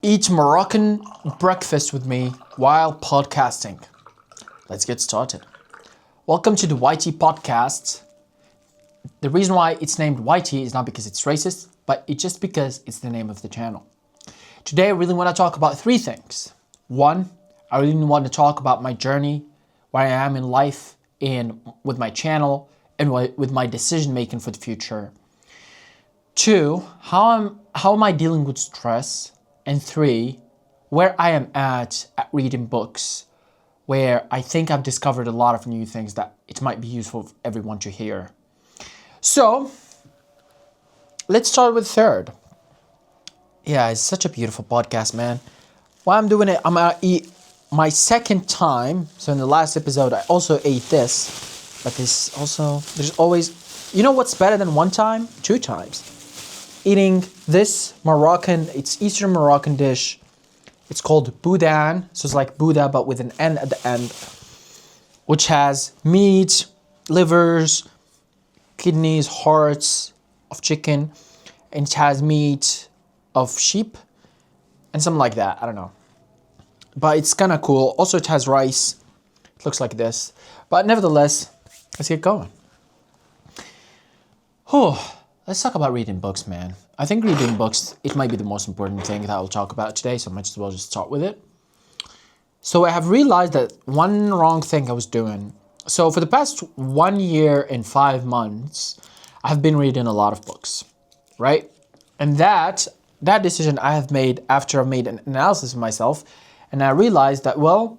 Eat Moroccan breakfast with me while podcasting. Let's get started. Welcome to the WhiTeeee podcast. The reason why it's named WhiTeeee is not because it's racist, but it's just because it's the name of the channel. Today, I really want to talk about three things. One, I really want to talk about my journey, where I am in life, and with my channel, and with my decision making for the future. Two, how am I dealing with stress? And three, where I am at reading books, where I think I've discovered a lot of new things that it might be useful for everyone to hear. So, let's start with third. Yeah, it's such a beautiful podcast, man. While I'm doing it, I'm gonna eat my second time. So in the last episode, I also ate this. But this also, there's always, you know what's better than one time? Two times. Eating this Moroccan, it's Eastern Moroccan dish. It's called boudin, so it's like Buddha but with an N at the end, which has meat, livers, kidneys, hearts of chicken, and it has meat of sheep and something like that. I don't know, but it's kind of cool. Also, it has rice. It looks like this, but nevertheless, let's get going. Let's talk about reading books, man. I think reading books, it might be the most important thing that I'll talk about today, so I might as well just start with it. So I have realized that one wrong thing I was doing. So for the past 1 year and 5 months, I've been reading a lot of books, right? And that decision I have made after I've made an analysis of myself, and I realized that, well,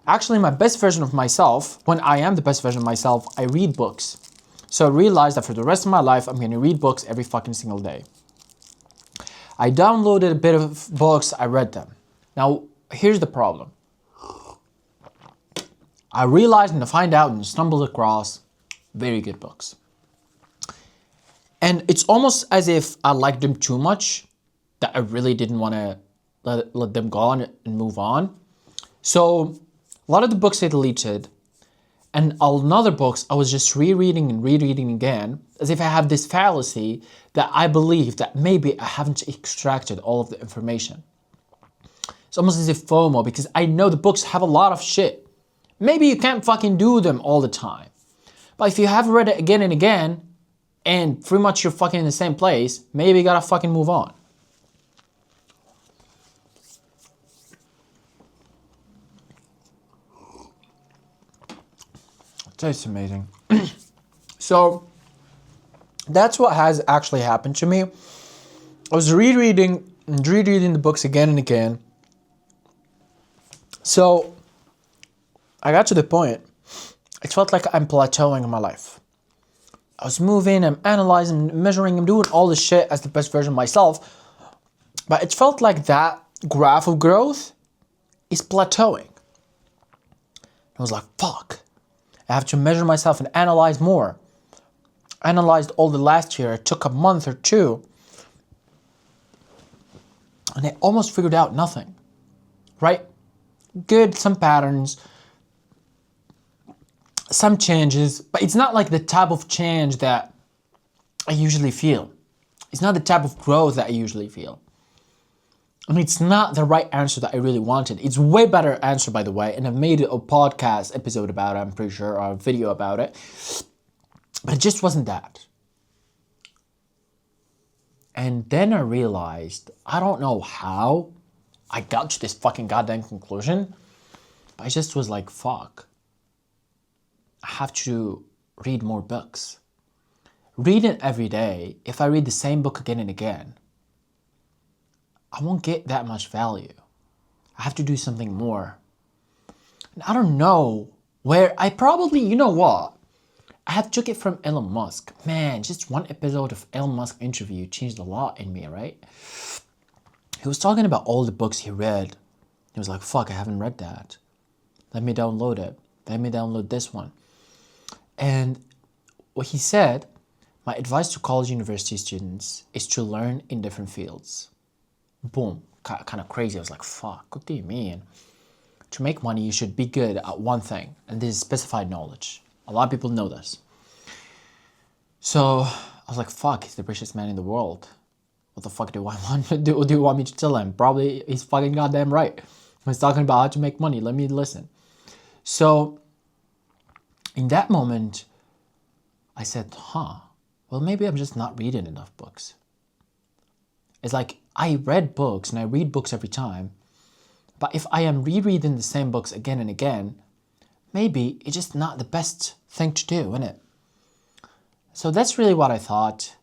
actually my best version of myself, when I am the best version of myself, I read books. So I realized that for the rest of my life, I'm going to read books every fucking single day. I downloaded a bit of books, I read them. Now, here's the problem. I realized and I find out and stumbled across very good books. And it's almost as if I liked them too much that I really didn't want to let them go on and move on. So a lot of the books I deleted, and another books I was just rereading and rereading again, as if I have this fallacy that I believe that maybe I haven't extracted all of the information. It's almost as if FOMO, because I know the books have a lot of shit. Maybe you can't fucking do them all the time. But if you have read it again and again, and pretty much you're fucking in the same place, maybe you gotta fucking move on. Tastes amazing. So that's what has actually happened to me. I was rereading the books again and again. So I got to the point, it felt like I'm plateauing in my life. I was moving, I'm analyzing, measuring, I'm doing all this shit as the best version of myself. But it felt like that graph of growth is plateauing. I was like, fuck. I have to measure myself and analyze more. I analyzed all the last year. It took a month or two. And I almost figured out nothing. Right? Good, some patterns, some changes, but it's not like the type of change that I usually feel. It's not the type of growth that I usually feel. I mean, it's not the right answer that I really wanted. It's way better answer, by the way, and I've made a podcast episode about it, I'm pretty sure, or a video about it. But it just wasn't that. And then I realized, I don't know how I got to this fucking goddamn conclusion, but I just was like, fuck. I have to read more books. Reading every day, if I read the same book again and again, I won't get that much value. I have to do something more. And I don't know where I probably, you know what? I have took it from Elon Musk. Man, just one episode of Elon Musk interview changed a lot in me, right? He was talking about all the books he read. He was like, fuck, I haven't read that. Let me download it. Let me download this one. And what he said, my advice to college university students is to learn in different fields. Boom, kind of crazy. I was like, fuck, what do you mean? To make money, you should be good at one thing, and this is specified knowledge. A lot of people know this. So I was like, fuck, he's the richest man in the world. What the fuck do I want to do? Do you want me to tell him? Probably he's fucking goddamn right. He's talking about how to make money. Let me listen. So in that moment, I said, well, maybe I'm just not reading enough books. It's like I read books and I read books every time. But if I am rereading the same books again and again, maybe it's just not the best thing to do, isn't it? So that's really what I thought.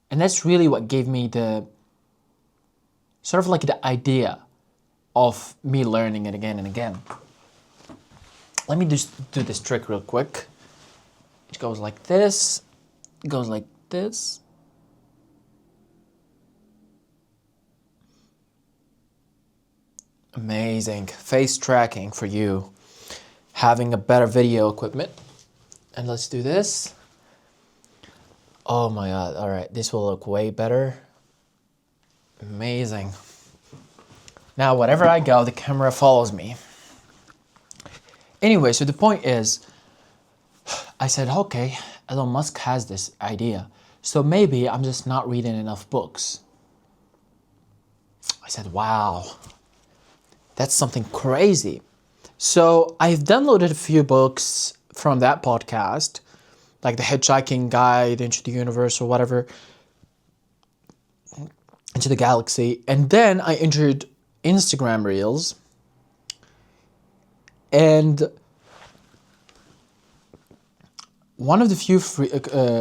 And that's really what gave me the sort of like the idea of me learning it again and again. Let me just do this trick real quick. It goes like this. It goes like this. Amazing. Face tracking for you. Having a better video equipment. And let's do this. Oh my god. All right. This will look way better. Amazing. Now, wherever I go, the camera follows me. Anyway, so the point is, I said, okay, Elon Musk has this idea. So maybe I'm just not reading enough books. I said, wow, that's something crazy. So I've downloaded a few books from that podcast, like the Hitchhiking Guide into the Universe or whatever, into the galaxy. And then I entered Instagram Reels. And one of the few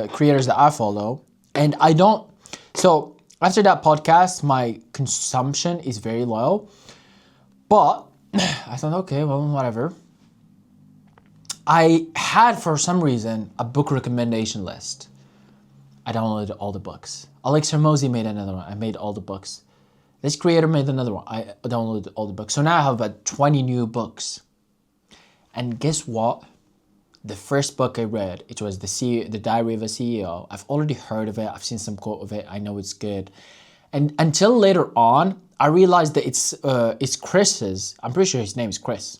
creators that I follow, and I don't, so after that podcast, my consumption is very low, but I thought, okay, well, whatever. I had, for some reason, a book recommendation list. I downloaded all the books. Alex Hermosi made another one. I made all the books. This creator made another one. I downloaded all the books. So now I have about 20 new books. And guess what? The first book I read, it was the Diary of a CEO. I've already heard of it. I've seen some quote of it. I know it's good. And until later on, I realized that it's Chris's. I'm pretty sure his name is Chris,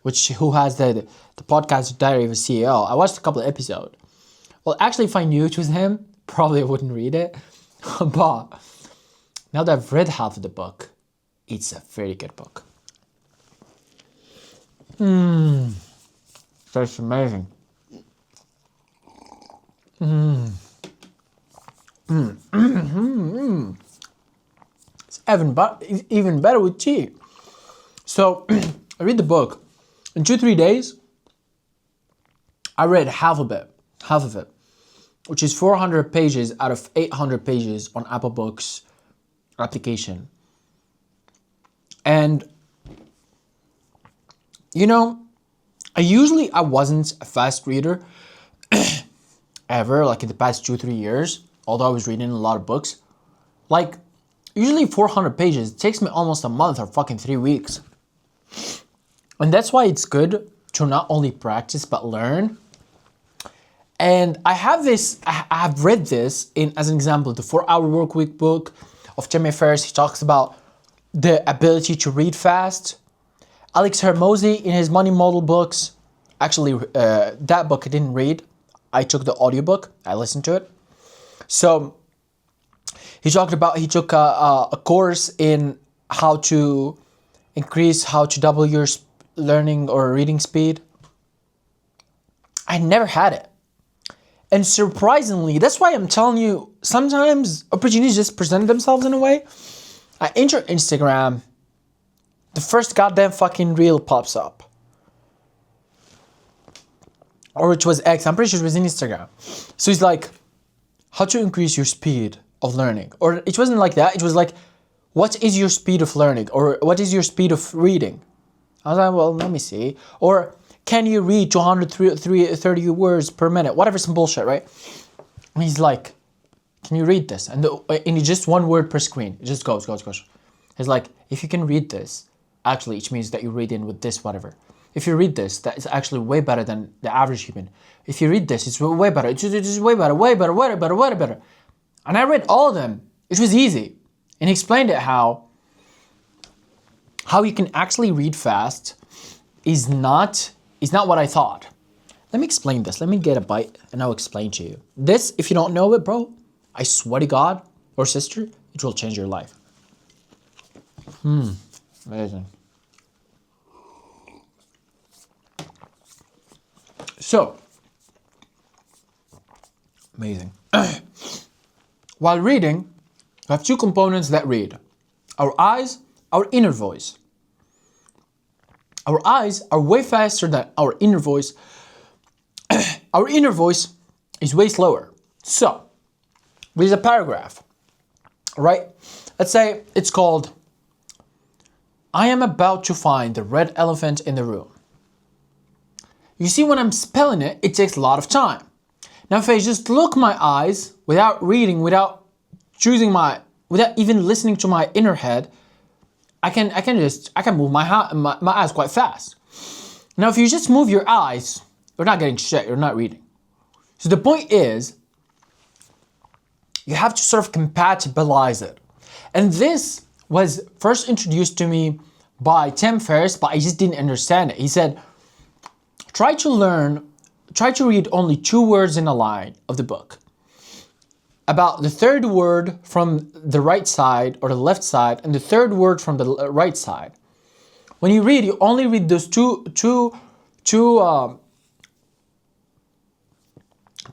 who has the podcast Diary of a CEO. I watched a couple of episodes. Well, actually, if I knew it was him, probably I wouldn't read it. But now that I've read half of the book, it's a very good book. That's amazing. It's even better with tea. So I read the book. In 2-3 days, I read half of it, which is 400 pages out of 800 pages on Apple Books application. And you know, I wasn't a fast reader ever, like in the past 2-3 years, although I was reading a lot of books. Like, usually 400 pages, it takes me almost a month or fucking 3 weeks. And that's why it's good to not only practice, but learn. And I have read this as an example, the 4-Hour Workweek book of Timmy Ferriss. He talks about the ability to read fast. Alex Hermosi in his money model books, actually that book I didn't read. I took the audiobook, I listened to it. So he took a course in how to double your learning or reading speed. I never had it. And surprisingly, that's why I'm telling you, sometimes opportunities just present themselves in a way. I enter Instagram, the first goddamn fucking reel pops up. Or it was X, I'm pretty sure it was in Instagram. So it's like, how to increase your speed of learning. Or it wasn't like that, it was like, what is your speed of learning? Or what is your speed of reading? I was like, well, let me see. Or can you read 230 words per minute? Whatever, some bullshit, right? And he's like, can you read this? And it's just one word per screen. It just goes. He's like, if you can read this, actually, it means that you're reading with this, whatever. If you read this, that is actually way better than the average human. If you read this, it's way better. It's way better. And I read all of them. It was easy. And he explained it how you can actually read fast is not what I thought. Let me explain this. Let me get a bite and I'll explain to you. This, if you don't know it, bro, I swear to God, or sister, it will change your life. Amazing. So, amazing. While reading, we have two components that read. Our eyes, our inner voice. Our eyes are way faster than our inner voice. Our inner voice is way slower. So, there's a paragraph, right? Let's say it's called, I am about to find the red elephant in the room. You see, when I'm spelling it, it takes a lot of time. Now, if I just look my eyes without reading, without even listening to my inner head, I can move my eyes quite fast. Now, if you just move your eyes, you're not getting shit. You're not reading. So the point is, you have to sort of compatibilize it. And this was first introduced to me by Tim Ferriss, but I just didn't understand it. He said, try to read only 2 words in a line of the book. About the third word from the right side or the left side, and the third word from the right side. When you read, you only read those two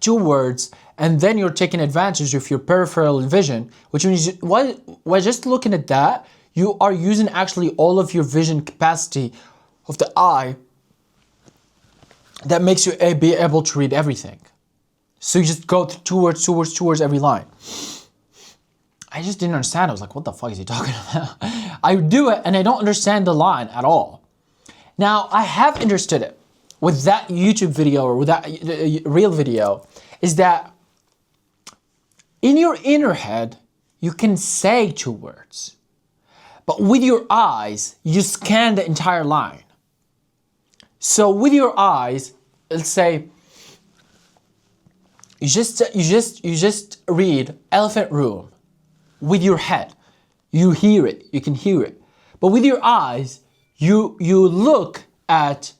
words, and then you're taking advantage of your peripheral vision, which means while just looking at that, you are using actually all of your vision capacity of the eye that makes you be able to read everything. So you just go to 2 words every line. I just didn't understand. I was like, what the fuck is he talking about? I do it and I don't understand the line at all. Now, I have understood it with that YouTube video or with that real video, is that in your inner head, you can say 2 words. But with your eyes, you scan the entire line. So with your eyes, let's say, you just read elephant room with your head. You hear it, you can hear it. But with your eyes, you look at,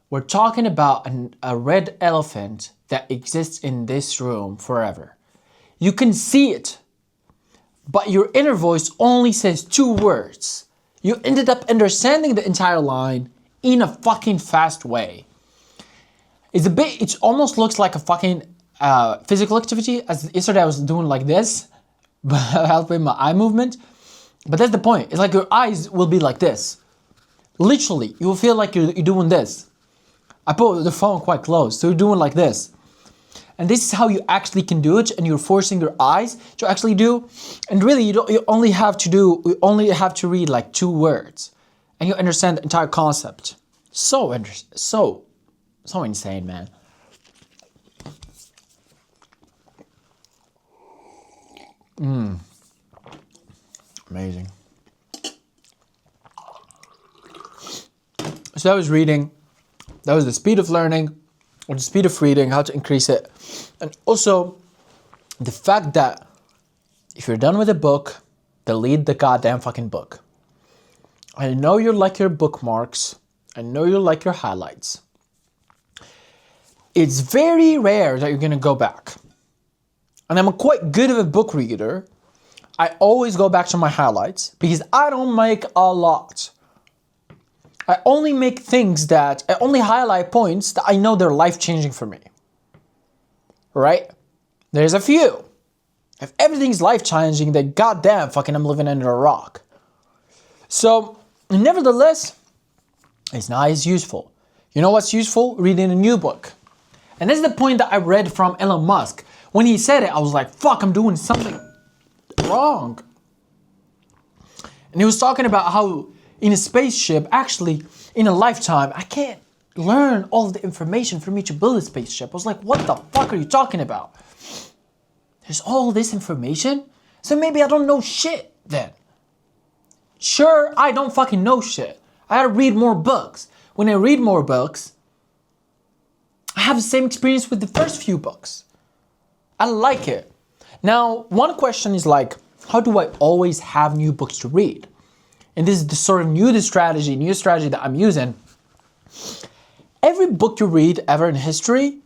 we're talking about a red elephant that exists in this room forever. You can see it, but your inner voice only says 2 words. You ended up understanding the entire line in a fucking fast way. It almost looks like a fucking physical activity. As yesterday I was doing like this, helping my eye movement. But that's the point. It's like your eyes will be like this. Literally, you will feel like you're doing this. I put the phone quite close, so you're doing like this. And this is how you actually can do it, and you're forcing your eyes to actually do. And really, you only have to read like 2 words, and you understand the entire concept. So insane, man. Amazing. So I was reading. That was the speed of learning, or the speed of reading, how to increase it. And also, the fact that if you're done with a book, delete the goddamn fucking book. I know you like your bookmarks. I know you like your highlights. It's very rare that you're gonna go back. And I'm quite good of a book reader. I always go back to my highlights because I don't make a lot. I only highlight points that I know they're life-changing for me. Right? There's a few. If everything's life-changing, then goddamn fucking I'm living under a rock. So, nevertheless, it's not as useful. You know what's useful? Reading a new book. And this is the point that I read from Elon Musk. When he said it, I was like, fuck, I'm doing something wrong. And he was talking about how in a spaceship, actually, in a lifetime, I can't learn all of the information for me to build a spaceship. I was like, what the fuck are you talking about? There's all this information? So maybe I don't know shit then. Sure, I don't fucking know shit. I gotta read more books. When I read more books, I have the same experience with the first few books. I like it. Now, one question is like, how do I always have new books to read? And this is the sort of new strategy that I'm using. Every book you read ever in history,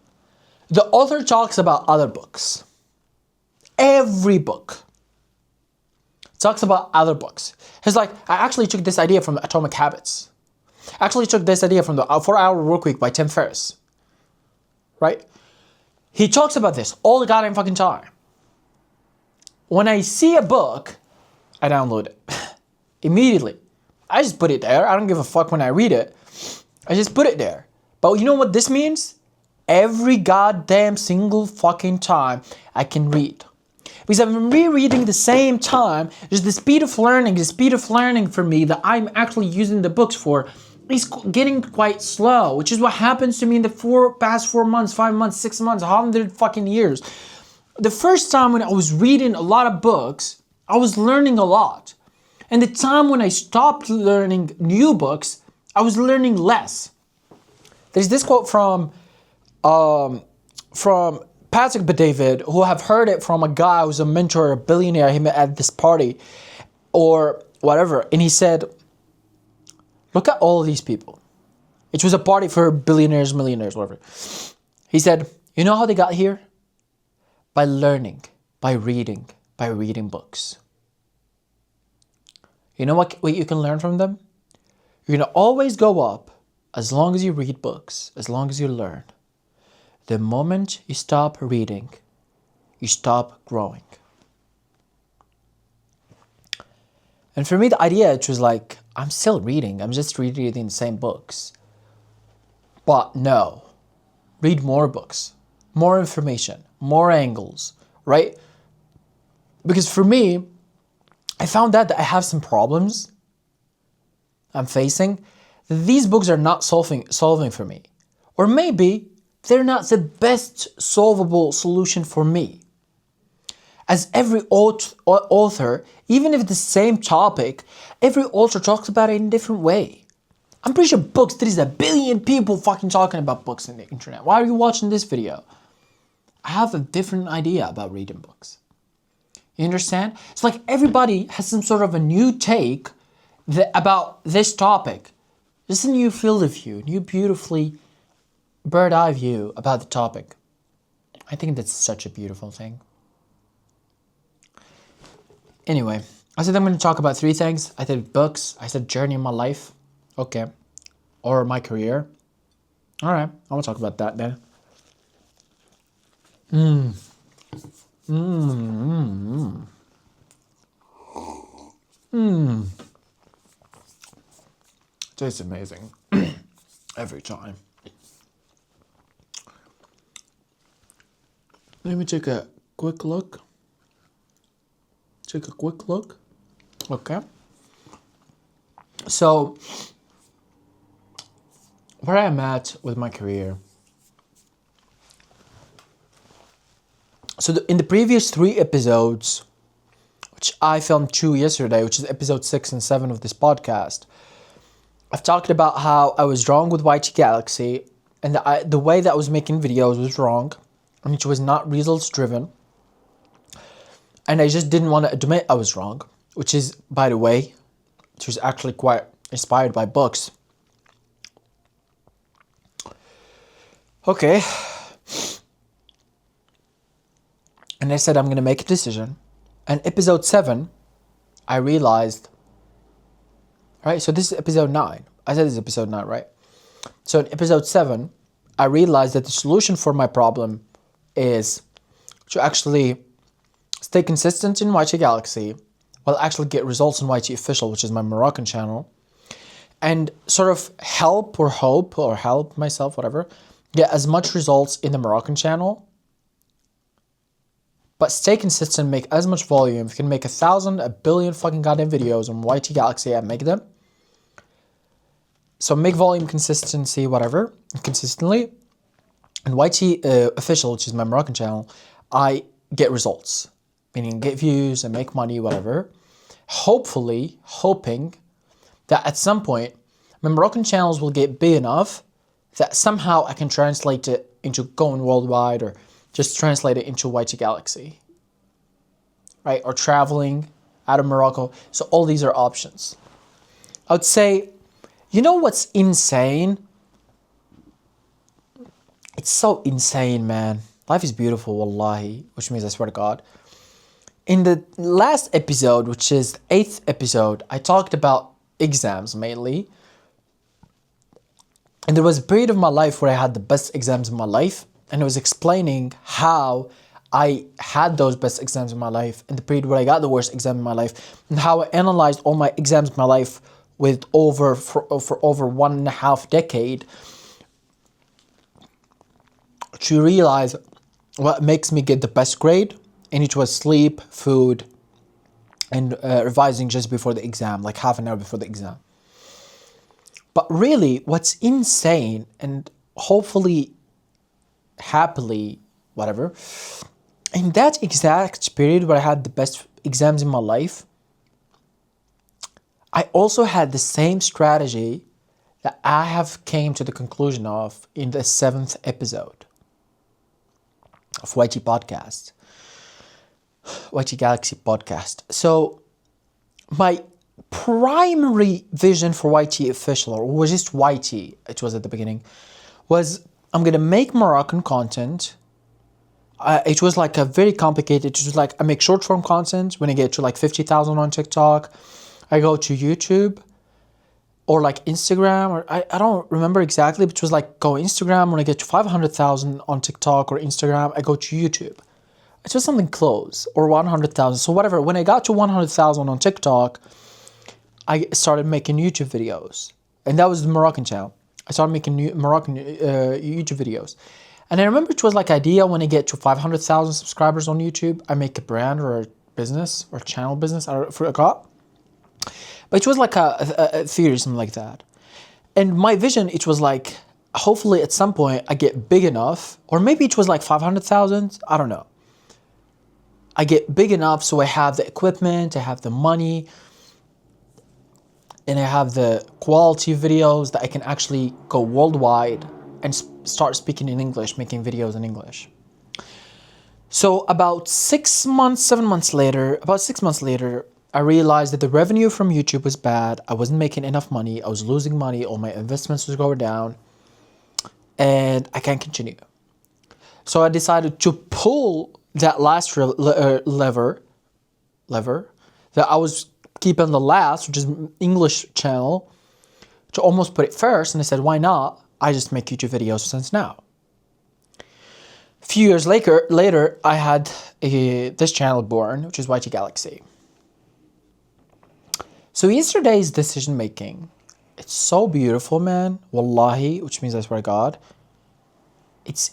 the author talks about other books. Every book. talks about other books. He's like, I actually took this idea from Atomic Habits. I actually took this idea from the 4-Hour Workweek by Tim Ferriss. Right? He talks about this all the goddamn fucking time. When I see a book, I download it. Immediately. I just put it there. I don't give a fuck when I read it. I just put it there. But you know what this means? Every goddamn single fucking time I can read. Because I've been rereading the same time, just the speed of learning for me that I'm actually using the books for is getting quite slow, which is what happens to me in the past 4 months, 5 months, 6 months, 100 fucking years. The first time when I was reading a lot of books, I was learning a lot. And the time when I stopped learning new books, I was learning less. There's this quote from Patrick David, who have heard it from a guy who's a mentor, a billionaire he met at this party or whatever. And he said, look at all these people. It was a party for billionaires, millionaires, whatever. He said, you know how they got here? By learning, by reading books. You know what you can learn from them? You're going to always go up as long as you read books, as long as you learn. The moment you stop reading, you stop growing. And for me, the idea, it was like, I'm still reading. I'm just reading the same books. But no. Read more books. More information. More angles. Right? Because for me, I found out that I have some problems I'm facing. These books are not solving for me. Or maybe they're not the best solvable solution for me. As every author, even if it's the same topic, every author talks about it in a different way. I'm pretty sure books, there is a billion people fucking talking about books on the internet. Why are you watching this video? I have a different idea about reading books. You understand? It's like everybody has some sort of a new take about this topic. Just a new field of view, new beautifully bird eye view about the topic. I think that's such a beautiful thing. Anyway, I said I'm going to talk about 3 things. I said books, I said journey in my life. Okay. Or my career. All right, I want to talk about that then. Tastes amazing. Every time. Let me take a quick look. Okay. So, where I am at with my career. So in the previous 3 episodes, which I filmed 2 yesterday, which is episode 6 and 7 of this podcast, I've talked about how I was wrong with WhiTeeee Galaxy, and the way that I was making videos was wrong, and it was not results driven. And I just didn't want to admit I was wrong, which is, by the way, it was actually quite inspired by books. Okay. And I said I'm going to make a decision. And episode 7, I realized, right? So this is episode 9. I said this is episode 9, right? So in episode 7, I realized that the solution for my problem is to actually stay consistent in WhiTeeee Galaxy while actually get results in WhiTeeee Official, which is my Moroccan channel, and sort of help myself, whatever, get as much results in the Moroccan channel, but stay consistent, make as much volume. If you can make 1,000, 1 billion fucking goddamn videos on WhiTeeee Galaxy, I make them. So make volume, consistency, whatever, consistently. And WhiTeeee Official, which is my Moroccan channel, I get results. Meaning get views and make money, whatever. Hoping that at some point, my Moroccan channels will get big enough that somehow I can translate it into going worldwide, or just translate it into WhiTeeee Galaxy. Right? Or traveling out of Morocco. So all these are options. I would say, you know what's insane? It's so insane, man. Life is beautiful, wallahi, which means I swear to God. In the last episode, which is the 8th episode, I talked about exams mainly. And there was a period of my life where I had the best exams in my life, and I was explaining how I had those best exams in my life, and the period where I got the worst exam in my life, and how I analyzed all my exams in my life with for over 1.5 decade to realize what makes me get the best grade, and it was sleep, food, and revising just before the exam, like half an hour before the exam. But really, what's insane, and hopefully, happily, whatever, in that exact period where I had the best exams in my life, I also had the same strategy that I have came to the conclusion of in the 7th episode of WhiTeeee podcast, WhiTeeee Galaxy podcast. So my primary vision for WhiTeeee official, or was just WhiTeeee, it was at the beginning, was I'm gonna make Moroccan content. It was like a very complicated, it was like I make short form content. When I get to like 50,000 on TikTok, I go to YouTube or like Instagram, or I don't remember exactly, but it was like go Instagram. When I get to 500,000 on TikTok or Instagram, I go to YouTube. It was something close, or 100,000. So whatever, when I got to 100,000 on TikTok, I started making YouTube videos. And that was the Moroccan channel. I started making Moroccan YouTube videos. And I remember it was like idea when I get to 500,000 subscribers on YouTube, I make a brand or a business or a channel business, I forgot. But it was like a theory, something like that. And my vision, it was like, hopefully at some point I get big enough, or maybe it was like 500,000, I don't know. I get big enough so I have the equipment, I have the money, and I have the quality videos that I can actually go worldwide and start speaking in English, making videos in English. So about 6 months, 7 months later, about 6 months later, I realized that the revenue from YouTube was bad. I wasn't making enough money. I was losing money. All my investments was going down. And I can't continue. So I decided to pull that last lever that I was keeping the last, which is English channel, to almost put it first. And I said, why not? I just make YouTube videos since now. A few years later, I had this channel born, which is WhiTeeee Galaxy. So yesterday's decision making, it's so beautiful, man. Wallahi, which means I swear to God. It's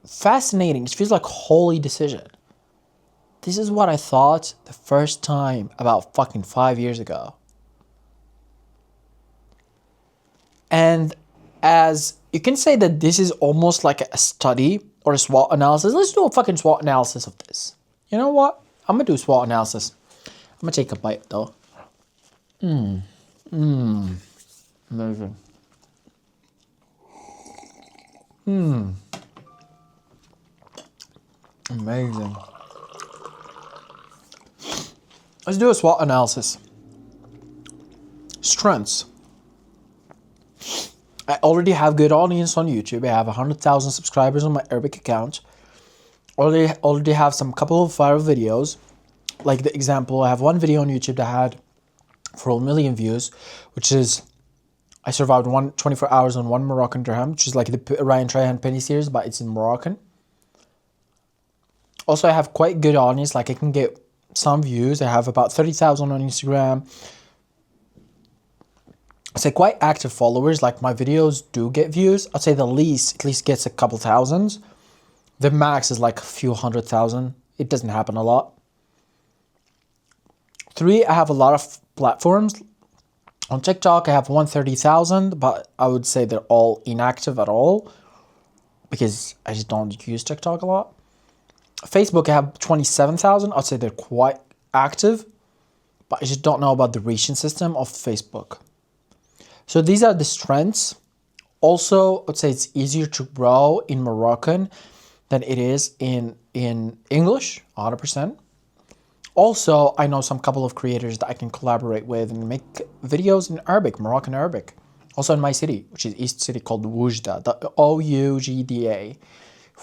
fascinating. It feels like holy decision. This is what I thought the first time about fucking 5 years ago. And as you can say that this is almost like a study or a SWOT analysis. Let's do a fucking SWOT analysis of this. You know what? I'm gonna do a SWOT analysis. I'm gonna take a bite though. Amazing. Amazing. Let's do a SWOT analysis. Strengths. I already have good audience on YouTube. I have 100,000 subscribers on my Arabic account. Already have some couple of viral videos. Like the example, I have one video on YouTube that had 4 million views, which is I survived 24 hours on 1 Moroccan dirham, which is like the Ryan Trahan penny series, but it's in Moroccan. Also, I have quite good audience. Like I can get some views. I have about 30,000 on Instagram. I'd say quite active followers. Like my videos do get views. I'd say the least at least gets a couple thousands. The max is like a few 100,000. It doesn't happen a lot. 3, I have a lot of platforms. On TikTok, I have 130,000, but I would say they're all inactive at all because I just don't use TikTok a lot. Facebook, I have 27,000. I'd say they're quite active, but I just don't know about the rating system of Facebook. So these are the strengths. Also, I'd say it's easier to grow in Moroccan than it is in English, 100%. Also, I know some couple of creators that I can collaborate with and make videos in Arabic, Moroccan Arabic. Also in my city, which is East City, called Oujda, Oujda. If you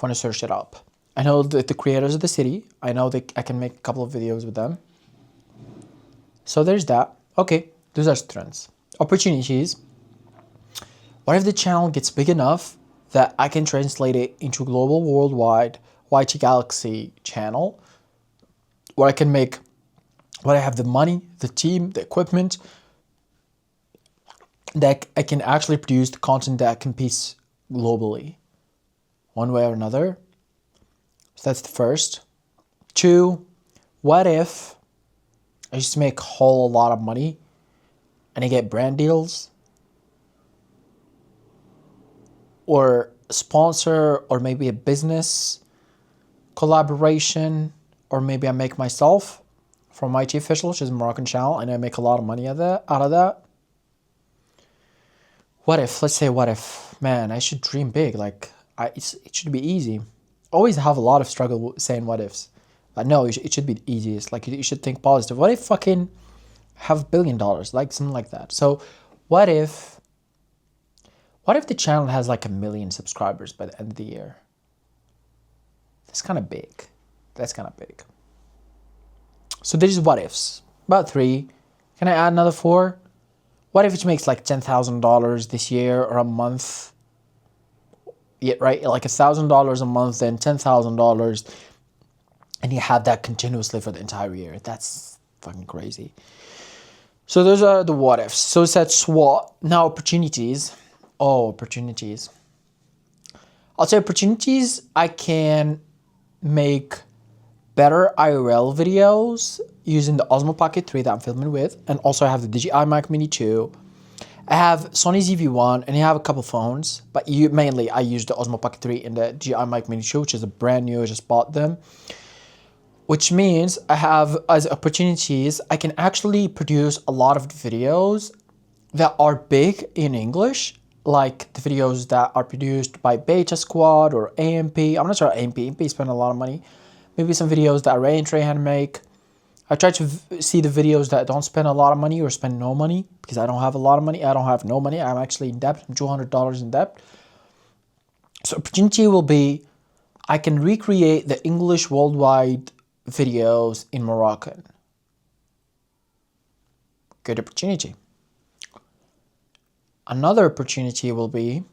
want to search it up. I know the creators of the city. I know that I can make a couple of videos with them. So there's that. Okay, those are strengths. Opportunities. What if the channel gets big enough that I can translate it into global, worldwide WhiTeeee Galaxy channel, where I can make, where I have the money, the team, the equipment, that I can actually produce the content that competes globally, one way or another. So that's the first. 2, what if I just make a whole lot of money and I get brand deals or sponsor, or maybe a business collaboration, or maybe I make myself from WhiTeeee Official, which is a Moroccan channel, and I make a lot of money out of that. What if, let's say what if, man, I should dream big. Like, it should be easy. Always have a lot of struggle saying what ifs. But no, it should be the easiest. Like, you should think positive. What if fucking have $1 billion? Like, something like that. So, what if the channel has like 1 million subscribers by the end of the year? That's kind of big. That's kind of big. So, there's what ifs. About 3. Can I add another 4? What if it makes like $10,000 this year or a month? Yeah, right? Like $1,000 a month, then $10,000, and you have that continuously for the entire year. That's fucking crazy. So those are the what ifs. So it's that SWOT. Now opportunities. Oh, opportunities. I'll say opportunities. I can make better IRL videos using the Osmo Pocket 3 that I'm filming with, and also I have the DJI Mic Mini 2. I have Sony ZV-1, and I have a couple phones, but mainly I use the Osmo Pocket 3 and the DJI Mic Mini 2, which is a brand new. I just bought them, which means I have as opportunities. I can actually produce a lot of videos that are big in English, like the videos that are produced by Beta Squad or AMP. I'm not sure AMP spend a lot of money. Maybe some videos that Ray and Treyhan make. I try to see the videos that don't spend a lot of money or spend no money, because I don't have a lot of money. I don't have no money. I'm actually in debt. I'm $200 in debt. So opportunity will be, I can recreate the English worldwide videos in Moroccan. Good opportunity. Another opportunity will be,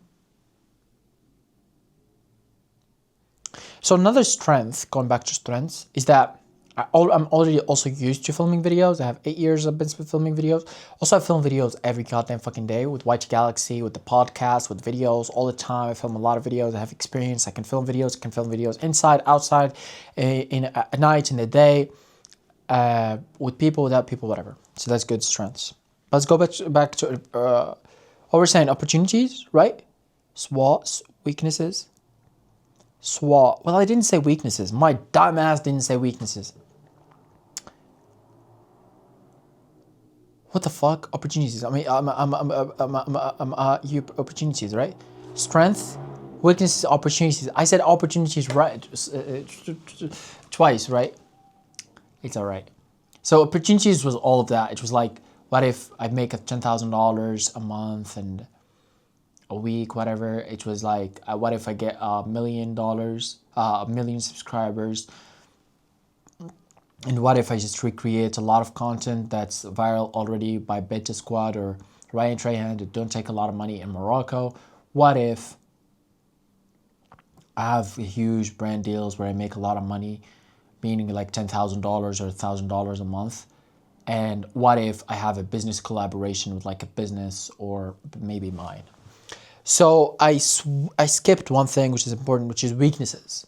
so another strength, going back to strengths, is that I'm already also used to filming videos. I have 8 years I've been filming videos. Also, I film videos every goddamn fucking day with WhiTeeee Galaxy, with the podcast, with videos all the time. I film a lot of videos. I have experience. I can film videos. I can film videos inside, outside, at night, in the day, with people, without people, whatever. So that's good strengths. Let's go back to what we're saying. Opportunities, right? SWOT, weaknesses. SWOT. Well, I didn't say weaknesses. My dumb ass didn't say weaknesses. What the fuck? Opportunities. I mean, you opportunities, right? Strength, weaknesses, opportunities. I said opportunities right twice, right? It's all right. So opportunities was all of that. It was like, what if I make $10,000 a month and a week, whatever. It was like, what if I get $1 million, 1 million subscribers? And what if I just recreate a lot of content that's viral already by Beta Squad or Ryan Treyhan that don't take a lot of money in Morocco? What if I have huge brand deals where I make a lot of money, meaning like $10,000 or $1,000 a month? And what if I have a business collaboration with like a business or maybe mine? So I skipped one thing which is important, which is weaknesses.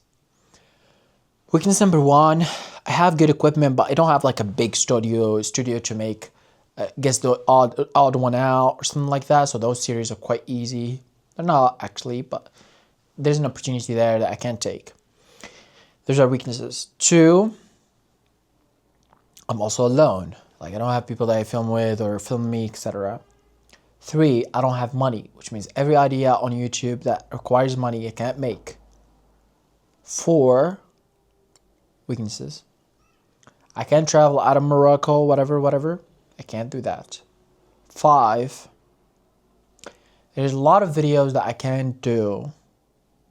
Weakness number 1, I have good equipment, but I don't have like a big studio to make, guess the odd one out or something like that. So those series are quite easy. They're not actually, but there's an opportunity there that I can't take. Those are weaknesses. 2, I'm also alone. Like I don't have people that I film with or film me, etc. 3, I don't have money, which means every idea on YouTube that requires money I can't make. 4, weaknesses. I can't travel out of Morocco, whatever. I can't do that. 5, there's a lot of videos that I can't do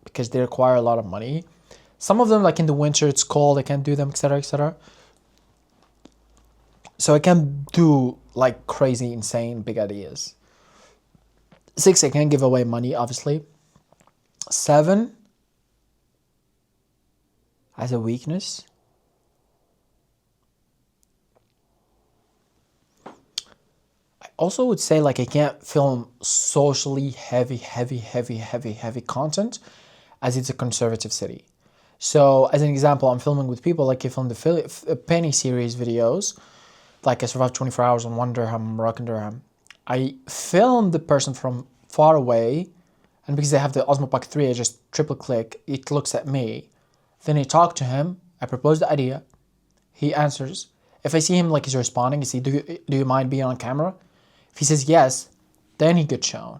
because they require a lot of money. Some of them, like in the winter, it's cold. I can't do them, etc., etc. So I can't do like crazy, insane, big ideas. 6, I can't give away money, obviously. 7, as a weakness. I also would say like I can't film socially heavy content, as it's a conservative city. So as an example, I'm filming with people, like I film the penny series videos, like I survived 24 hours on 1 dirham, Moroccan dirham. I film the person from far away, and because I have the Osmo Pocket 3, I just triple click, it looks at me. Then I talk to him, I propose the idea, he answers. If I see him like he's responding, I see, do you mind being on camera? If he says yes, then he gets shown.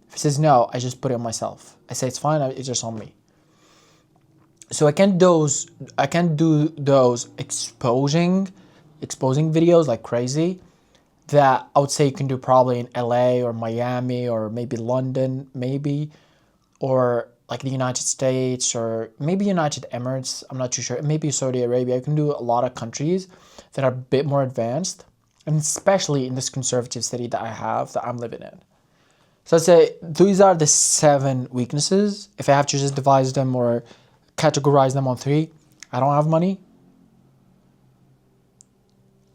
If he says no, I just put it on myself. I say it's fine, it's just on me. So I can't do those exposing videos like crazy that I would say you can do probably in LA or Miami or maybe London, maybe, or like the United States or maybe United Emirates. I'm not too sure. Maybe Saudi Arabia. I can do a lot of countries that are a bit more advanced, and especially in this conservative city that I'm living in. So I'd say these are the 7 weaknesses. If I have to just divide them or categorize them on 3, I don't have money.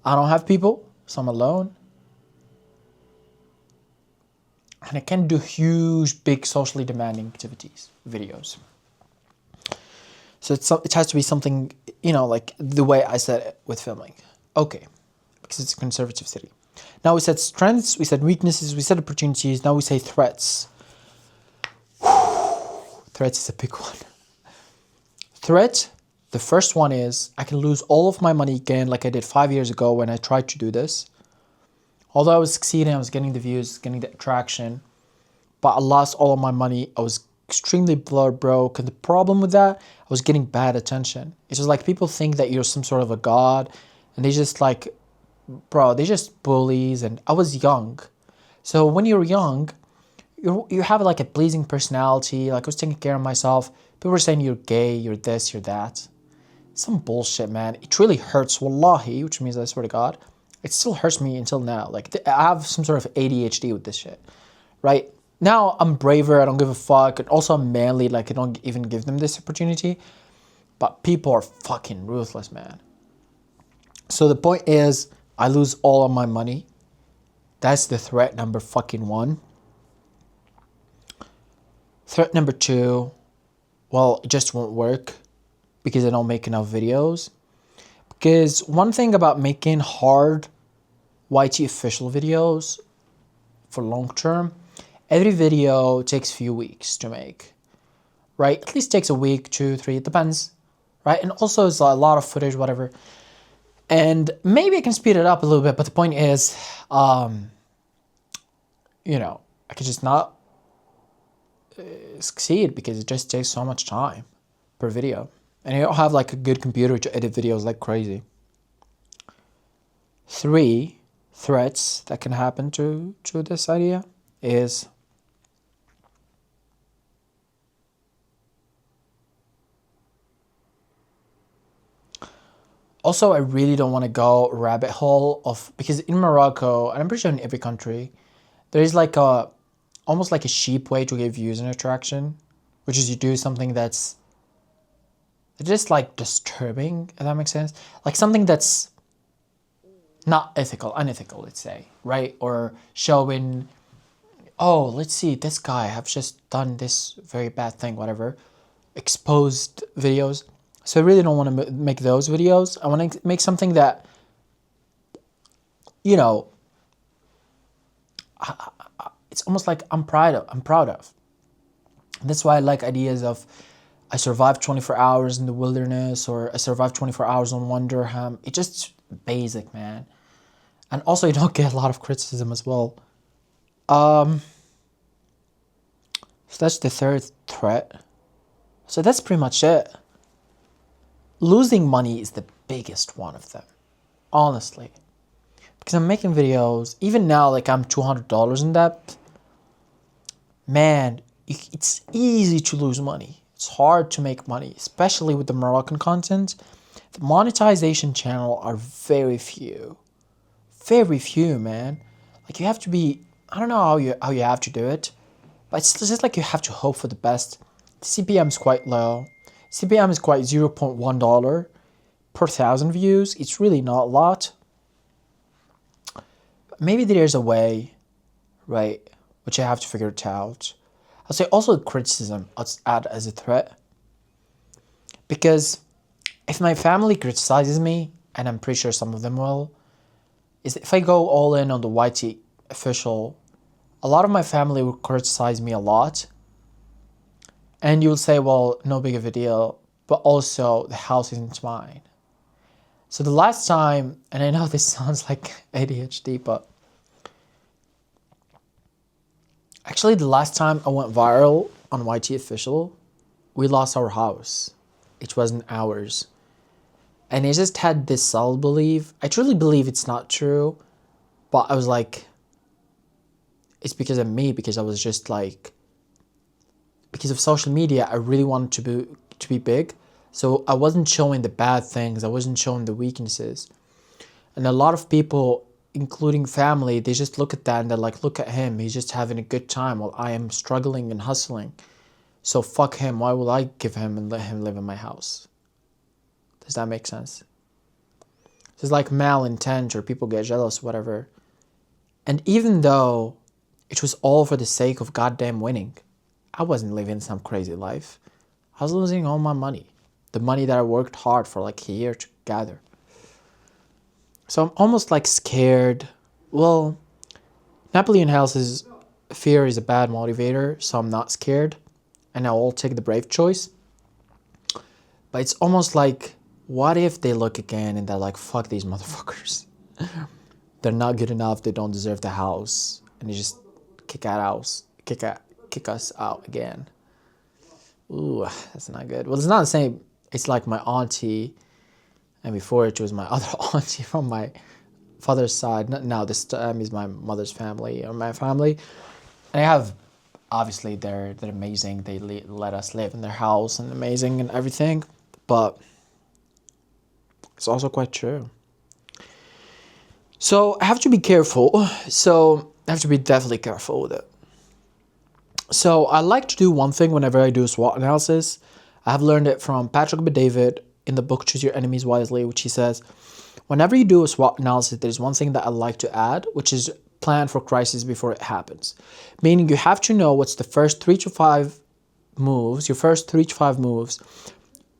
I don't have people, so I'm alone. And I can't do huge, big, socially demanding activities, videos. So it has to be something, like the way I said it with filming. Okay, because it's a conservative city. Now we said strengths, we said weaknesses, we said opportunities, now we say threats. Threats is a big one. Threat, the first one is I can lose all of my money again like I did 5 years ago when I tried to do this. Although I was succeeding, I was getting the views, getting the attraction, but I lost all of my money. I was extremely broke, and the problem with that, I was getting bad attention. It's just like people think that you're some sort of a god, and they just like, they're just bullies, and I was young. So when you're young, you have like a pleasing personality, like I was taking care of myself. People were saying you're gay, you're this, you're that. Some bullshit, man. It really hurts, wallahi, which means I swear to God, it still hurts me until now. Like, I have some sort of ADHD with this shit, right? Now, I'm braver, I don't give a fuck, and also I'm manly, like, I don't even give them this opportunity. But people are fucking ruthless, man. So the point is, I lose all of my money. That's the threat number fucking 1. Threat number 2, well, it just won't work because I don't make enough videos. Because one thing about making hard WhiTeeee official videos for long term, every video takes a few weeks to make, right? At least takes a week, 2, 3, it depends, right? And also it's a lot of footage, whatever. And maybe I can speed it up a little bit, but the point is, I could just not succeed because it just takes so much time per video. And I don't have like a good computer to edit videos like crazy. 3 threats that can happen to this idea is also I really don't want to go rabbit hole of, because in Morocco, and I'm pretty sure in every country, there is like almost like a cheap way to get views and attraction, which is you do something that's just like disturbing, if that makes sense. Like something that's not ethical, unethical, let's say, right? Or showing, oh, let's see, this guy have just done this very bad thing, whatever. Exposed videos. So I really don't want to make those videos. I want to make something that, it's almost like I'm proud of. That's why I like ideas of, I survived 24 hours in the wilderness, or I survived 24 hours on 1 dirham. It's just basic, man. And also you don't get a lot of criticism as well. So that's the 3rd threat. So that's pretty much it. Losing money is the biggest one of them, honestly. Because I'm making videos, even now, like I'm $200 in debt. Man, it's easy to lose money. It's hard to make money, especially with the Moroccan content. The monetization channel are very few. Very few, man. Like you have to be, I don't know how you have to do it, but it's just like you have to hope for the best. The CPM is quite low. CPM is quite $0.1 per 1,000 views. It's really not a lot. Maybe there's a way, right, which I have to figure it out. I'll say also criticism, let's add as a threat. Because if my family criticizes me, and I'm pretty sure some of them will, is if I go all in on the WhiTeeee official, a lot of my family will criticize me a lot. And you'll say, well, no big of a deal, but also the house isn't mine. So the last time, and I know this sounds like ADHD, but actually the last time I went viral on WhiTeeee official, we lost our house. It wasn't ours. And I just had this subtle belief. I truly believe it's not true, but I was like, it's because of me, because I was just like, because of social media, I really wanted to be big. So I wasn't showing the bad things. I wasn't showing the weaknesses. And a lot of people, including family, they just look at that and they're like, look at him. He's just having a good time while I am struggling and hustling. So fuck him. Why will I give him and let him live in my house? Does that make sense? It's like malintent or people get jealous, whatever. And even though it was all for the sake of goddamn winning, I wasn't living some crazy life. I was losing all my money. The money that I worked hard for like a year to gather. So I'm almost like scared. Well, Napoleon Hill says fear is a bad motivator, so I'm not scared. And I'll take the brave choice. But it's almost like, what if they look again and they're like, fuck these motherfuckers. They're not good enough, they don't deserve the house. And they just kick us out again. Ooh, that's not good. Well, it's not the same. It's like my auntie, and before it was my other auntie from my father's side. Now this time is my mother's family or my family. And I have, obviously they're amazing. They let us live in their house and amazing and everything. But it's also quite true. So I have to be careful. So I have to be definitely careful with it. So I like to do one thing whenever I do a SWOT analysis. I have learned it from Patrick Bet-David in the book Choose Your Enemies Wisely, which he says, whenever you do a SWOT analysis, there's one thing that I like to add, which is plan for crisis before it happens. Meaning you have to know what's the first 3 to 5 moves, your first 3 to 5 moves,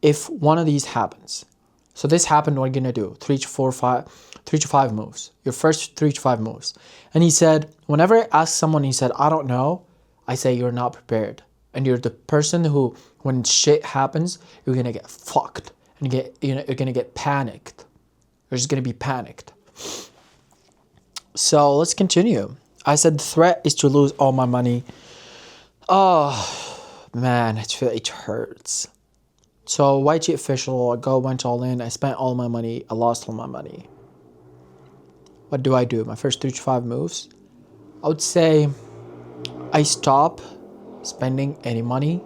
if one of these happens. So this happened, what are you going to do? 3 to 5 moves. Your first 3 to 5 moves. And he said, whenever I ask someone, he said, I don't know, I say you're not prepared. And you're the person who, when shit happens, you're going to get fucked. And you're going to get panicked. You're just going to be panicked. So let's continue. I said the threat is to lose all my money. Oh, man, it hurts. So WhiTeeee official, I went all in. I spent all my money. I lost all my money. What do I do? My first 3 to 5 moves? I would say I stop spending any money.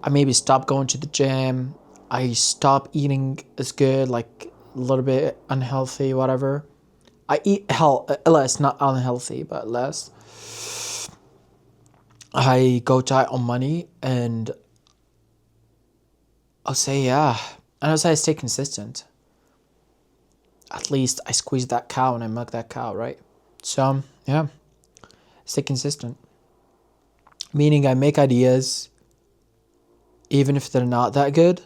I maybe stop going to the gym. I stop eating as good, like a little bit unhealthy, whatever. I eat less, not unhealthy, but less. I go tight on money, and I'll say, yeah. And I'll say I stay consistent. At least I squeeze that cow and I milk that cow, right? So, yeah. Stay consistent. Meaning I make ideas, even if they're not that good.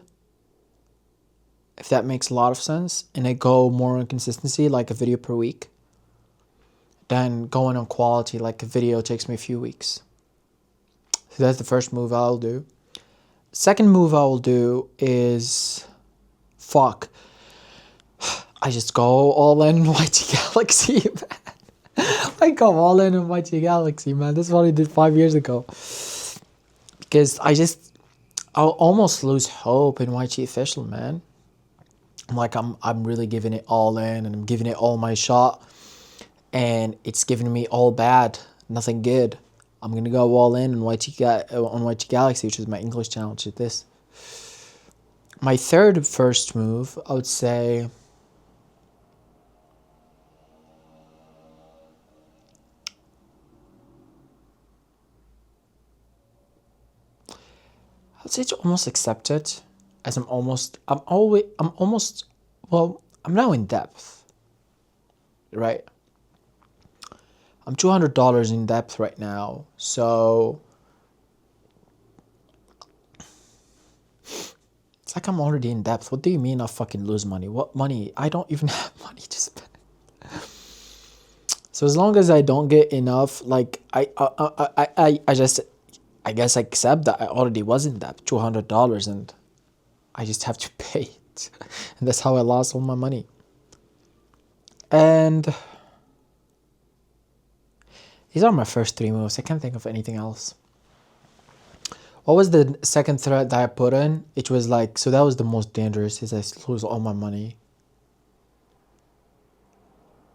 If that makes a lot of sense. And I go more on consistency, like a video per week. Than going on quality, like a video takes me a few weeks. So that's the first move I'll do. Second move I will do is, I just go all in WhiTeeee Galaxy, man. I go all in WhiTeeee Galaxy, man. That's what I did 5 years ago. Because I'll almost lose hope in WhiTeeee official, man. I'm really giving it all in, and I'm giving it all my shot. And it's giving me all bad, nothing good. I'm gonna go all in on YT Galaxy, which is my English channel, which is this. My first move, I would say. I'd say to almost accept it, as I'm now in depth, right? I'm $200 in depth right now, so it's like I'm already in depth. What do you mean I fucking lose money? What money? I don't even have money to spend. So as long as I don't get enough, like I just, I guess I accept that I already was in debt, $200, and I just have to pay it. And that's how I lost all my money. And these are my first three moves. I can't think of anything else. What was the second threat that I put in? It was like, so that was the most dangerous, is I lose all my money.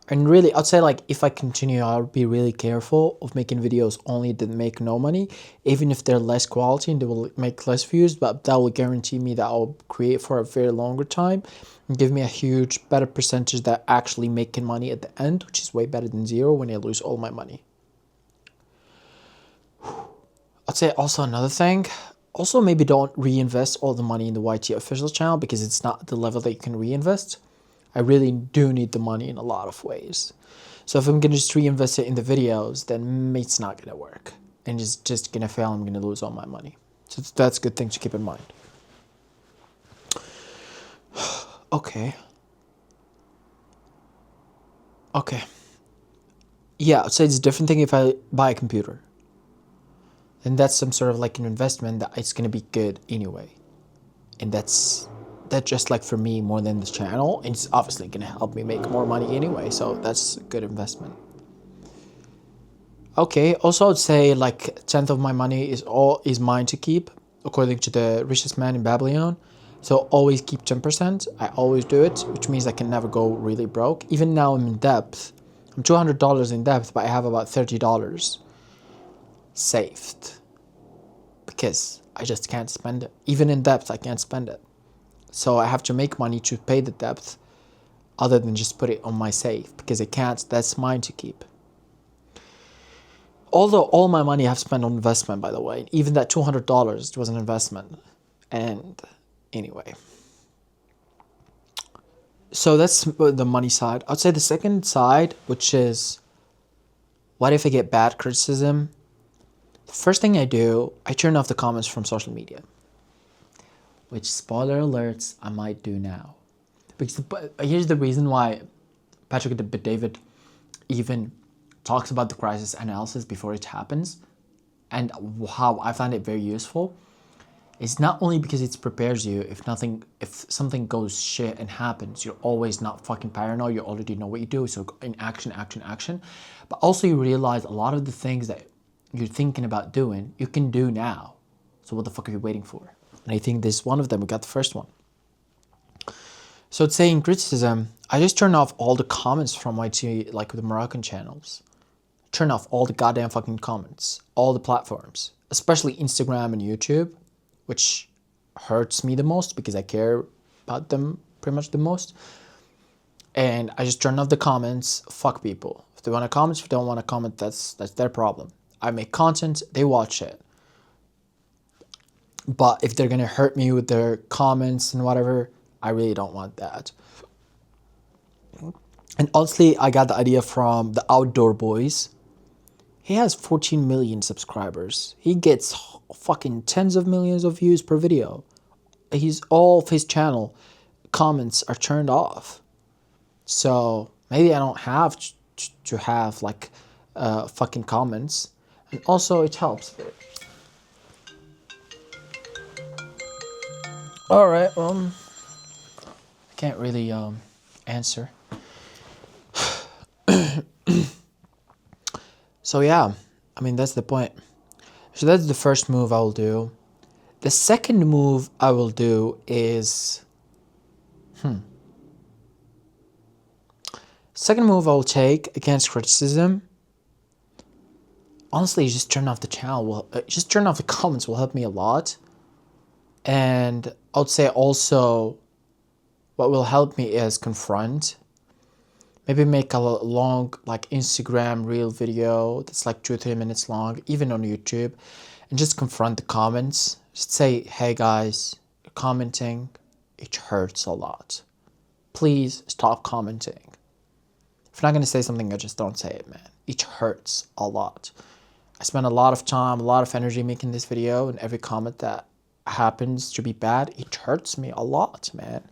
And really, I'd say like if I continue, I'll be really careful of making videos only that make no money, even if they're less quality and they will make less views, but that will guarantee me that I'll create for a very longer time and give me a huge better percentage that actually making money at the end, which is way better than zero when I lose all my money. I'd say also another thing, also maybe don't reinvest all the money in the YT official channel because it's not at the level that you can reinvest. I really do need the money in a lot of ways. So if I'm going to just reinvest it in the videos, then it's not going to work. And it's just going to fail. I'm going to lose all my money. So that's a good thing to keep in mind. Okay. Yeah, I'd say it's a different thing if I buy a computer. And that's some sort of like an investment that it's going to be good anyway. And that's just like for me more than this channel. And it's obviously going to help me make more money anyway. So that's a good investment. Okay, also I'd say like a tenth of my money is mine to keep, according to the richest man in Babylon. So always keep 10%. I always do it, which means I can never go really broke. Even now I'm in debt. I'm $200 in debt, but I have about $30 saved. Because I just can't spend it. Even in debt, I can't spend it. So I have to make money to pay the debt other than just put it on my safe because I can't, that's mine to keep. Although all my money I've spent on investment, by the way, even that $200 was an investment. And anyway. So that's the money side. I'd say the second side, which is what if I get bad criticism? The first thing I do, I turn off the comments from social media. Which, spoiler alerts, I might do now. Because here's the reason why Patrick David even talks about the crisis analysis before it happens, and how I find it very useful. It's not only because it prepares you if something goes shit and happens, you're always not fucking paranoid, you already know what you do, so in action, but also you realize a lot of the things that you're thinking about doing, you can do now. So what the fuck are you waiting for? And I think this is one of them. We got the first one. So it's saying criticism, I just turn off all the comments from YT, like the Moroccan channels. Turn off all the goddamn fucking comments, all the platforms, especially Instagram and YouTube, which hurts me the most because I care about them pretty much the most. And I just turn off the comments. Fuck people. If they want to comment, if they don't want to comment, that's their problem. I make content, they watch it. But if they're gonna hurt me with their comments and whatever, I really don't want that. And honestly, I got the idea from the Outdoor Boys. He has 14 million subscribers. He gets fucking tens of millions of views per video. All of his channel comments are turned off. So maybe I don't have to have like fucking comments. And also it helps. All right, I can't really answer. So yeah, I mean that's the point. So that's the first move I will do. The second move I will do is second move I will take against criticism. honestly, just turn off the channel. Just turn off the comments will help me a lot. And I would say also, what will help me is confront. Maybe make a long like Instagram reel video that's like 2 or 3 minutes long, even on YouTube, and just confront the comments. Just say, hey guys, you're commenting, it hurts a lot. Please stop commenting. If you're not gonna say something, I just don't say it, man. It hurts a lot. I spent a lot of time, a lot of energy making this video, and every comment that happens to be bad, it hurts me a lot, man.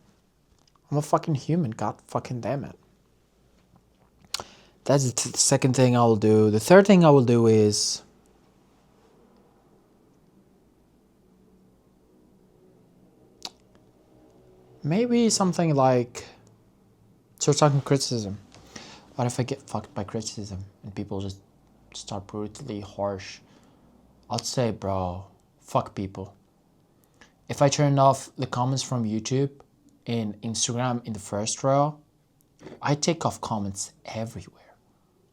I'm a fucking human, god fucking damn it. That's the second thing I will do. The third thing I will do is maybe something like start talking criticism. What if I get fucked by criticism and people just start brutally harsh? I'd say, bro, fuck people. If I turned off the comments from YouTube and Instagram in the first row, I take off comments everywhere.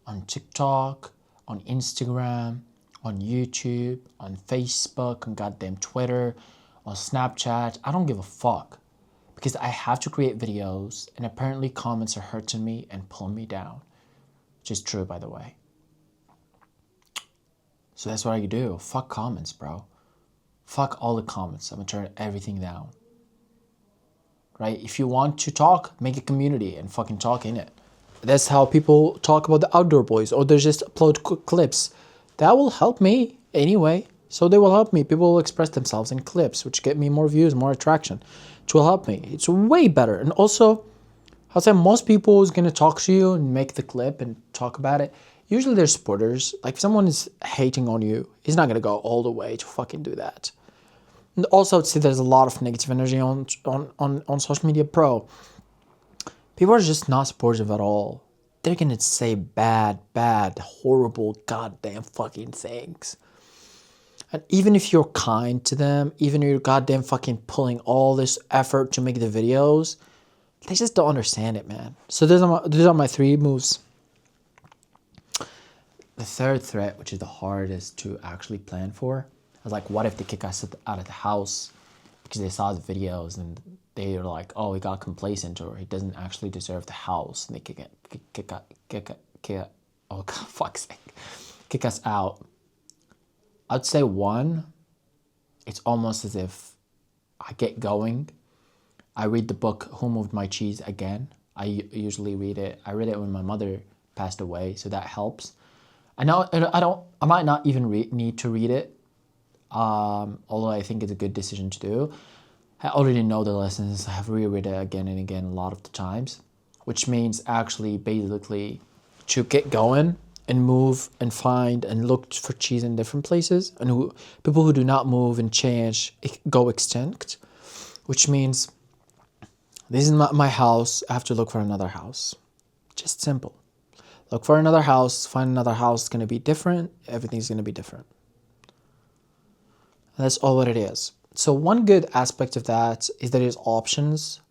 On TikTok, on Instagram, on YouTube, on Facebook, on goddamn Twitter, on Snapchat. I don't give a fuck. Because I have to create videos, and apparently comments are hurting me and pulling me down. Which is true, by the way. So that's what I do. Fuck comments, bro. Fuck all the comments. I'm gonna turn everything down. Right? If you want to talk, make a community and fucking talk in it. That's how people talk about the outdoor boys, or they just upload clips. That will help me anyway. So they will help me. People will express themselves in clips, which get me more views, more attraction, which will help me. It's way better. And also, I'll say most people is gonna talk to you and make the clip and talk about it. Usually they're supporters. Like if someone is hating on you, he's not gonna go all the way to fucking do that. And also, I'd say there's a lot of negative energy on social media, bro. People are just not supportive at all. They're gonna say bad, horrible, goddamn fucking things. And even if you're kind to them, even if you're goddamn fucking pulling all this effort to make the videos, they just don't understand it, man. So those are my 3 moves. The third threat, which is the hardest to actually plan for, is like, what if they kick us out of the house because they saw the videos and they're like, oh, he got complacent or he doesn't actually deserve the house, and they kick oh, God, fuck's sake, kick us out. I'd say 1, it's almost as if I get going. I read the book Who Moved My Cheese again. I usually read it. I read it when my mother passed away, so that helps. I might not even need to read it, although I think it's a good decision to do. I already know the lessons. I have reread it again and again a lot of the times, which means actually basically to get going and move and find and look for cheese in different places, and people who do not move and change go extinct, which means this is my house. I have to look for another house. Just simple. Look for another house, find another house. It's going to be different. Everything's going to be different. And that's all what it is. So one good aspect of that is that there's options.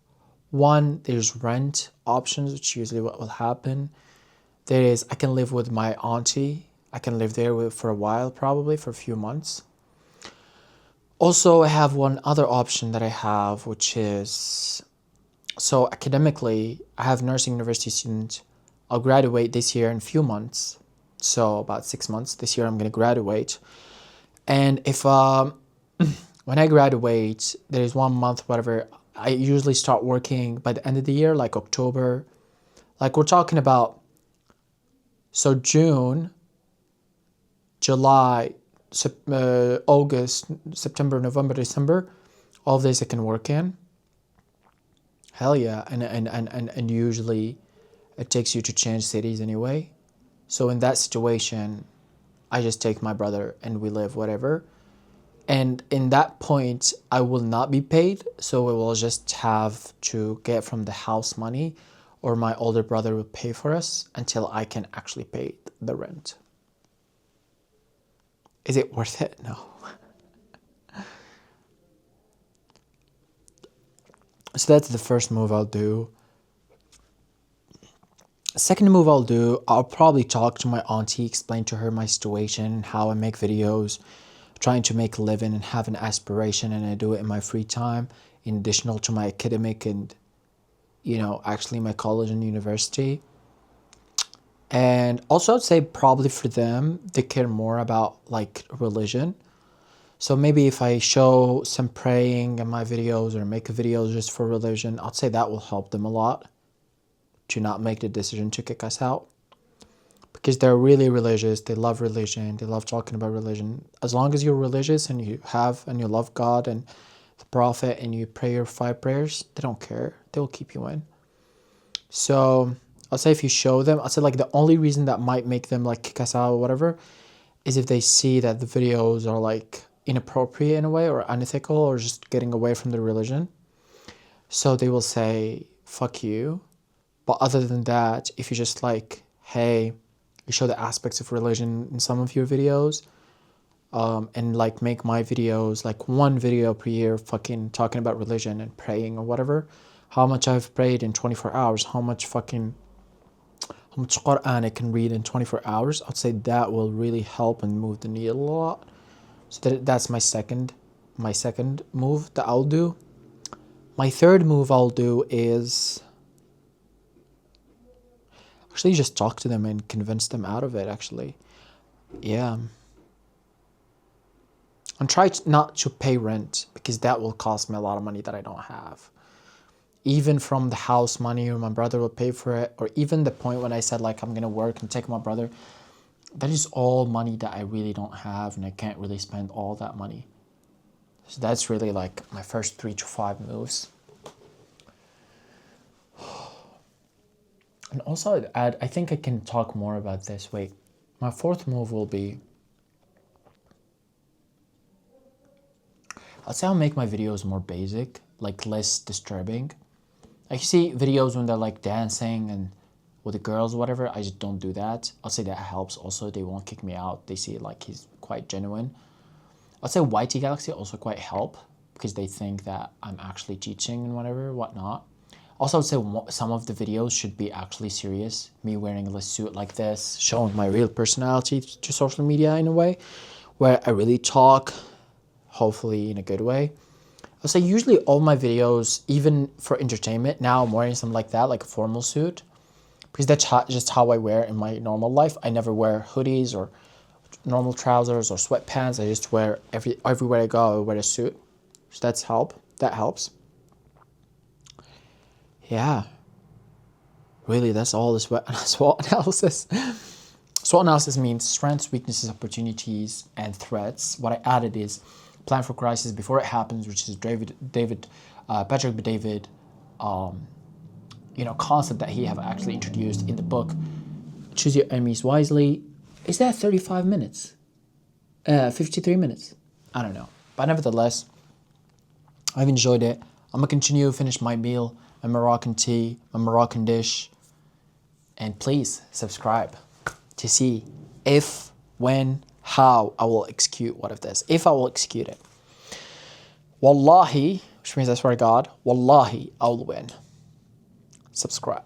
One, there's rent options, which usually what will happen. There is, I can live with my auntie. I can live there for a while, probably for a few months. Also, I have one other option that I have, which is, so academically, I have nursing university student. I'll graduate this year in a few months. So about 6 months. This year I'm going to graduate. And if, when I graduate, there is 1 month, whatever, I usually start working by the end of the year, like October. Like we're talking about, so June, July, August, September, November, December, all of this I can work in. Hell yeah. And usually it takes you to change cities anyway. So in that situation, I just take my brother and we live whatever. And in that point, I will not be paid. So we will just have to get from the house money, or my older brother will pay for us until I can actually pay the rent. Is it worth it? No. So that's the first move I'll do. Second move I'll do, I'll probably talk to my auntie, explain to her my situation, how I make videos, trying to make a living and have an aspiration, and I do it in my free time, in additional to my academic and, actually my college and university. And also I'd say probably for them, they care more about like religion. So maybe if I show some praying in my videos or make a video just for religion, I'd say that will help them a lot to not make the decision to kick us out. Because they're really religious, they love religion, they love talking about religion. As long as you're religious and you love God and the Prophet and you pray your 5 prayers, they don't care. They'll keep you in. So I'll say if you show them, I'll say like the only reason that might make them like kick us out or whatever is if they see that the videos are like inappropriate in a way or unethical or just getting away from the religion. So they will say, fuck you. But other than that, if you just like, hey, you show the aspects of religion in some of your videos, and like make my videos like 1 video per year fucking talking about religion and praying or whatever, how much I've prayed in 24 hours, how much Quran I can read in 24 hours, I'd say that will really help and move the needle a lot. So that's my second move that I'll do. My third move I'll do is actually just talk to them and convince them out of it, actually. Yeah. And try not to pay rent, because that will cost me a lot of money that I don't have. Even from the house money, or my brother will pay for it, or even the point when I said like I'm going to work and take my brother, that is all money that I really don't have, and I can't really spend all that money. So that's really like my first 3 to 5 moves. And also I'd add, I think I can talk more about this. Wait, my 4th move will be, I'll say I'll make my videos more basic, like less disturbing. Like you see videos when they're like dancing and with the girls or whatever, I just don't do that. I'll say that helps also. They won't kick me out. They see like he's quite genuine. I'll say WhiTeeee Galaxy also quite help, because they think that I'm actually teaching and whatnot. Also, I would say some of the videos should be actually serious. Me wearing a suit like this, showing my real personality to social media in a way, where I really talk, hopefully in a good way. I'll say usually all my videos, even for entertainment, now I'm wearing something like that, like a formal suit, because that's just how I wear in my normal life. I never wear hoodies or normal trousers or sweatpants. I just wear, everywhere I go, I wear a suit. So that helps. Yeah, really, that's all the SWOT analysis. SWOT analysis means strengths, weaknesses, opportunities, and threats. What I added is plan for crisis before it happens, which is Patrick B. David, concept that he have actually introduced in the book. Choose your enemies wisely. Is that 35 minutes? 53 minutes? I don't know. But nevertheless, I've enjoyed it. I'm gonna continue to finish my meal, my Moroccan tea, my Moroccan dish. And please subscribe to see if, when, how I will execute what of this. If I will execute it. Wallahi, which means I swear to God, Wallahi, I will win. Subscribe.